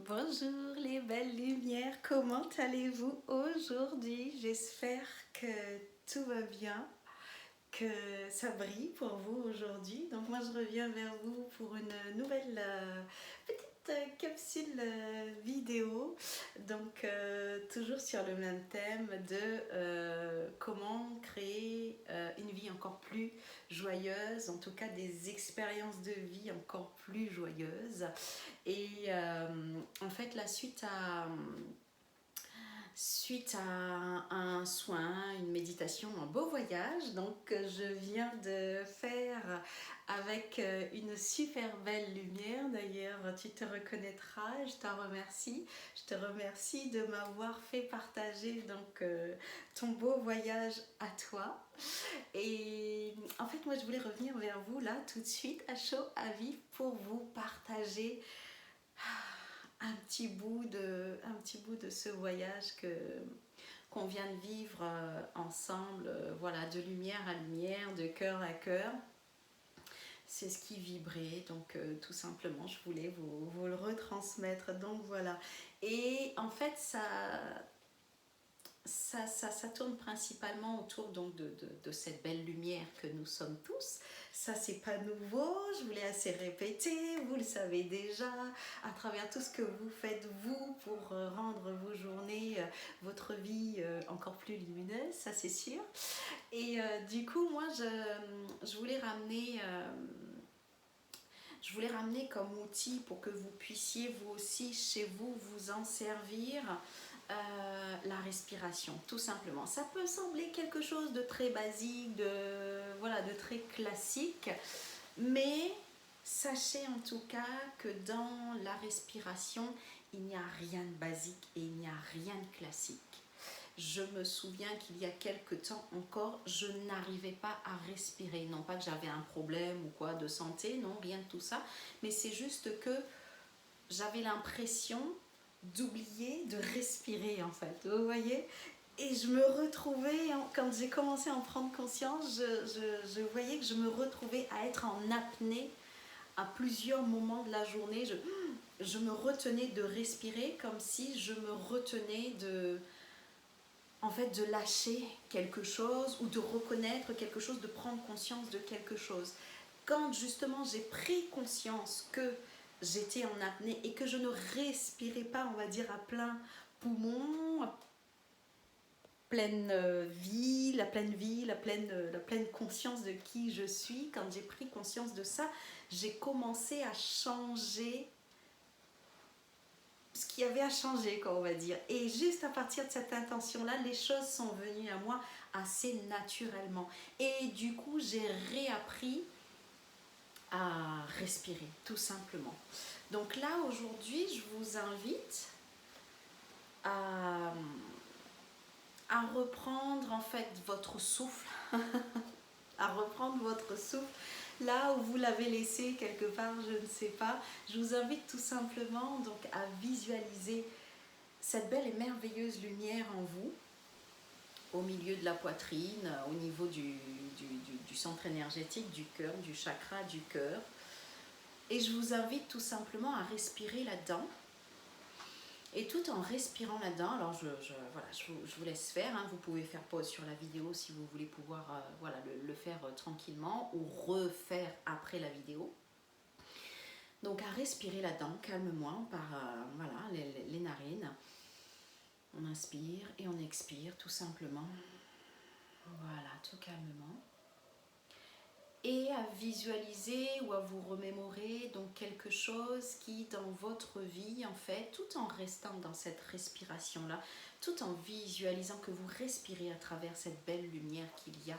Bonjour les belles lumières, comment allez-vous aujourd'hui? J'espère que tout va bien, que ça brille pour vous aujourd'hui. Donc moi je reviens vers vous pour une nouvelle petite capsule vidéo. Donc toujours sur le même thème de comment créer une vie encore plus joyeuse, en tout cas des expériences de vie encore plus joyeuses. Et en fait, la suite à un soin, une méditation, un beau voyage, donc je viens de faire avec une super belle lumière. D'ailleurs, tu te reconnaîtras, je t'en remercie. Je te remercie de m'avoir fait partager donc ton beau voyage à toi. Et en fait, moi, je voulais revenir vers vous là tout de suite, à chaud, à vif, pour vous partager un petit bout de ce voyage qu'on vient de vivre ensemble, voilà, de lumière à lumière, de cœur à cœur. C'est ce qui vibrait, donc tout simplement, je voulais vous le retransmettre. Donc voilà. Et en fait, ça tourne principalement autour donc de cette belle lumière que nous sommes tous. Ça, c'est pas nouveau, je vous l'ai assez répété, vous le savez déjà, à travers tout ce que vous faites, vous, pour rendre vos journées, votre vie encore plus lumineuse, ça c'est sûr. Et du coup, moi, je voulais ramener comme outil pour que vous puissiez vous aussi chez vous vous en servir la respiration, tout simplement. Ça peut sembler quelque chose de très basique, de très classique, mais sachez en tout cas que dans la respiration, il n'y a rien de basique et il n'y a rien de classique. Je me souviens qu'il y a quelques temps encore, je n'arrivais pas à respirer. Non pas que j'avais un problème ou quoi de santé, non, rien de tout ça, mais c'est juste que j'avais l'impression d'oublier de respirer en fait, vous voyez. Et je me retrouvais, quand j'ai commencé à en prendre conscience, je voyais que je me retrouvais à être en apnée à plusieurs moments de la journée. Je me retenais de respirer comme si je me retenais de lâcher quelque chose ou de reconnaître quelque chose, de prendre conscience de quelque chose. Quand justement j'ai pris conscience que j'étais en apnée et que je ne respirais pas, on va dire, à plein poumon, à pleine vie, la pleine conscience de qui je suis, quand j'ai pris conscience de ça, j'ai commencé à changer ce qu'il y avait à changer, quoi, on va dire. Et juste à partir de cette intention-là, les choses sont venues à moi assez naturellement. Et du coup, j'ai réappris à respirer, tout simplement. Donc là, aujourd'hui, je vous invite à, à reprendre en fait votre souffle, à reprendre votre souffle là où vous l'avez laissé quelque part, je ne sais pas. Je vous invite tout simplement donc à visualiser cette belle et merveilleuse lumière en vous, au milieu de la poitrine, au niveau du centre énergétique du cœur, du chakra du cœur. Et je vous invite tout simplement à respirer là-dedans. Et tout en respirant là-dedans, alors je vous laisse faire, hein. Vous pouvez faire pause sur la vidéo si vous voulez pouvoir le faire tranquillement ou refaire après la vidéo. Donc à respirer là-dedans, calmement, par les narines. On inspire et on expire tout simplement. Voilà, tout calmement. Et à visualiser ou à vous remémorer donc quelque chose qui dans votre vie en fait, tout en restant dans cette respiration là, tout en visualisant que vous respirez à travers cette belle lumière qu'il y a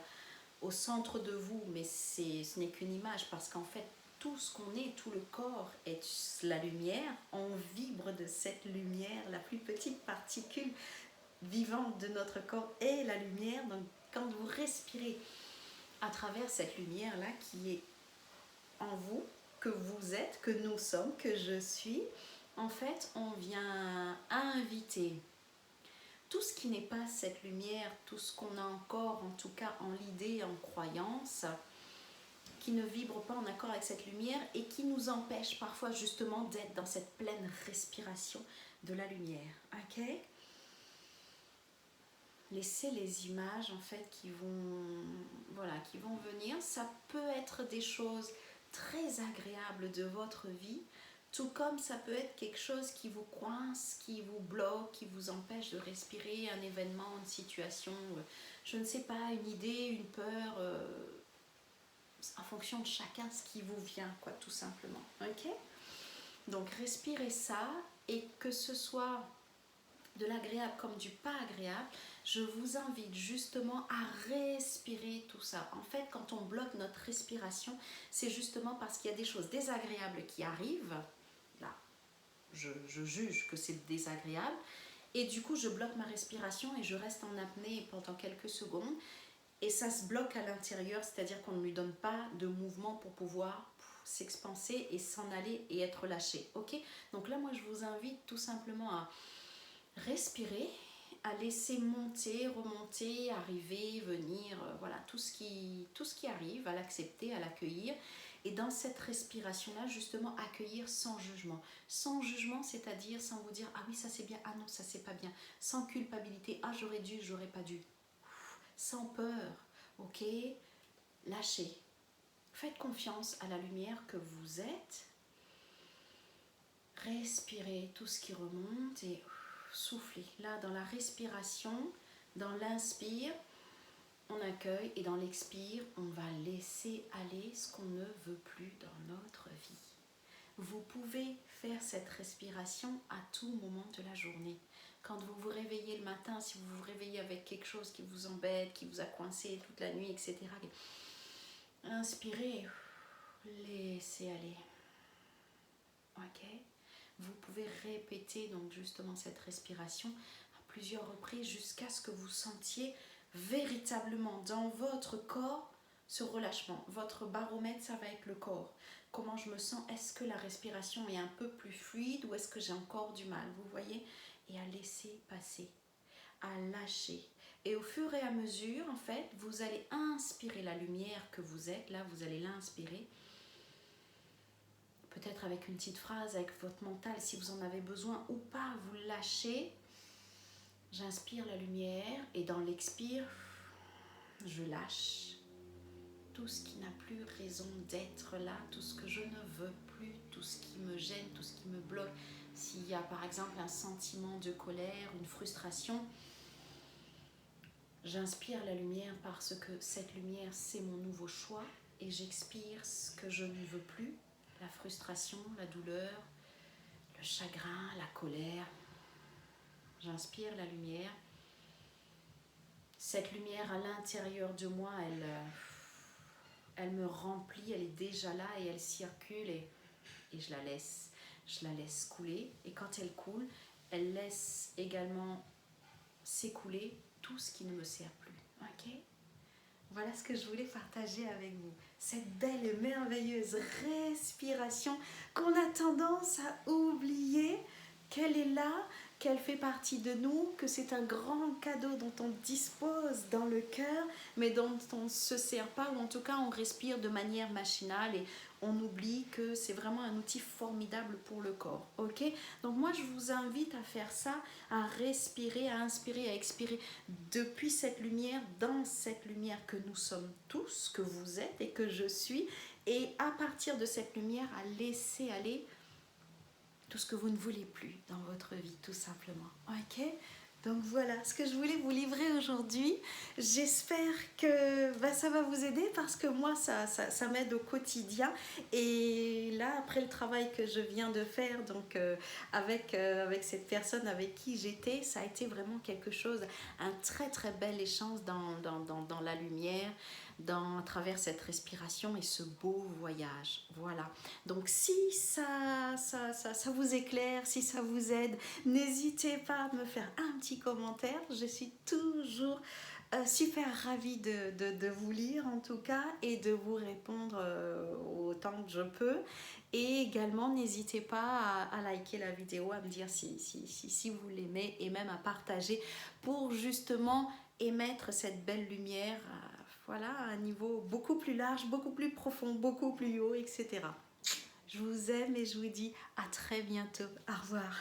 au centre de vous, mais ce n'est qu'une image parce qu'en fait tout ce qu'on est, tout le corps est la lumière, on vibre de cette lumière, la plus petite particule vivante de notre corps est la lumière. Donc quand vous respirez à travers cette lumière-là qui est en vous, que vous êtes, que nous sommes, que je suis, en fait, on vient inviter tout ce qui n'est pas cette lumière, tout ce qu'on a encore, en tout cas en l'idée, en croyance, qui ne vibrent pas en accord avec cette lumière et qui nous empêchent parfois justement d'être dans cette pleine respiration de la lumière. Ok? Laissez les images en fait qui vont venir. Ça peut être des choses très agréables de votre vie, tout comme ça peut être quelque chose qui vous coince, qui vous bloque, qui vous empêche de respirer, un événement, une situation, je ne sais pas, une idée, une peur, en fonction de chacun ce qui vous vient, quoi, tout simplement. Ok? Donc respirez ça, et que ce soit de l'agréable comme du pas agréable, je vous invite justement à respirer tout ça. En fait, quand on bloque notre respiration, c'est justement parce qu'il y a des choses désagréables qui arrivent. Là, je juge que c'est désagréable. Et du coup, je bloque ma respiration et je reste en apnée pendant quelques secondes. Et ça se bloque à l'intérieur, c'est-à-dire qu'on ne lui donne pas de mouvement pour pouvoir s'expanser et s'en aller et être lâché. Ok? Donc là, moi, je vous invite tout simplement à respirer, à laisser monter, remonter, arriver, venir, voilà, tout ce qui arrive, à l'accepter, à l'accueillir. Et dans cette respiration-là, justement, accueillir sans jugement. Sans jugement, c'est-à-dire sans vous dire « Ah oui, ça c'est bien, ah non, ça c'est pas bien ». Sans culpabilité « Ah, j'aurais dû, j'aurais pas dû ». Sans peur, ok? Lâchez. Faites confiance à la lumière que vous êtes. Respirez tout ce qui remonte et soufflez. Là, dans la respiration, dans l'inspire, on accueille, et dans l'expire, on va laisser aller ce qu'on ne veut plus dans notre vie. Vous pouvez faire cette respiration à tout moment de la journée. Quand vous vous réveillez le matin, si vous vous réveillez avec quelque chose qui vous embête, qui vous a coincé toute la nuit, etc. Inspirez, laissez aller. Ok? Vous pouvez répéter donc justement cette respiration à plusieurs reprises jusqu'à ce que vous sentiez véritablement dans votre corps ce relâchement. Votre baromètre, ça va être le corps. Comment je me sens? Est-ce que la respiration est un peu plus fluide ou est-ce que j'ai encore du mal? Vous voyez? Et à laisser passer, à lâcher. Et au fur et à mesure, en fait, vous allez inspirer la lumière que vous êtes. Là, vous allez l'inspirer. Peut-être avec une petite phrase, avec votre mental, si vous en avez besoin ou pas, vous lâchez. J'inspire la lumière et dans l'expire, je lâche tout ce qui n'a plus raison d'être là, tout ce que je ne veux plus, tout ce qui me gêne, tout ce qui me bloque. S'il y a par exemple un sentiment de colère, une frustration, j'inspire la lumière parce que cette lumière, c'est mon nouveau choix, et j'expire ce que je ne veux plus, la frustration, la douleur, le chagrin, la colère. J'inspire la lumière. Cette lumière à l'intérieur de moi, elle me remplit, elle est déjà là et elle circule, et je la laisse couler. Et quand elle coule, elle laisse également s'écouler tout ce qui ne me sert plus. Ok? Voilà ce que je voulais partager avec vous. Cette belle et merveilleuse respiration qu'on a tendance à oublier, qu'elle est là, qu'elle fait partie de nous, que c'est un grand cadeau dont on dispose dans le cœur, mais dont on ne se sert pas, ou en tout cas on respire de manière machinale et on oublie que c'est vraiment un outil formidable pour le corps. Ok? Donc moi je vous invite à faire ça, à respirer, à inspirer, à expirer depuis cette lumière, dans cette lumière que nous sommes tous, que vous êtes et que je suis, et à partir de cette lumière à laisser aller tout ce que vous ne voulez plus dans votre vie, tout simplement. Ok? Donc voilà ce que je voulais vous livrer aujourd'hui. J'espère que ça va vous aider, parce que moi ça m'aide au quotidien. Et là, après le travail que je viens de faire, donc avec cette personne avec qui j'étais, ça a été vraiment quelque chose, un très très bel échange dans la lumière, à travers cette respiration et ce beau voyage. Voilà. Donc si ça vous éclaire, si ça vous aide, n'hésitez pas à me faire un petit commentaire. Je suis toujours super ravie de vous lire en tout cas, et de vous répondre autant que je peux. Et également, n'hésitez pas à liker la vidéo, à me dire si vous l'aimez, et même à partager pour justement émettre cette belle lumière voilà, à un niveau beaucoup plus large, beaucoup plus profond, beaucoup plus haut, etc. Je vous aime et je vous dis à très bientôt. Au revoir.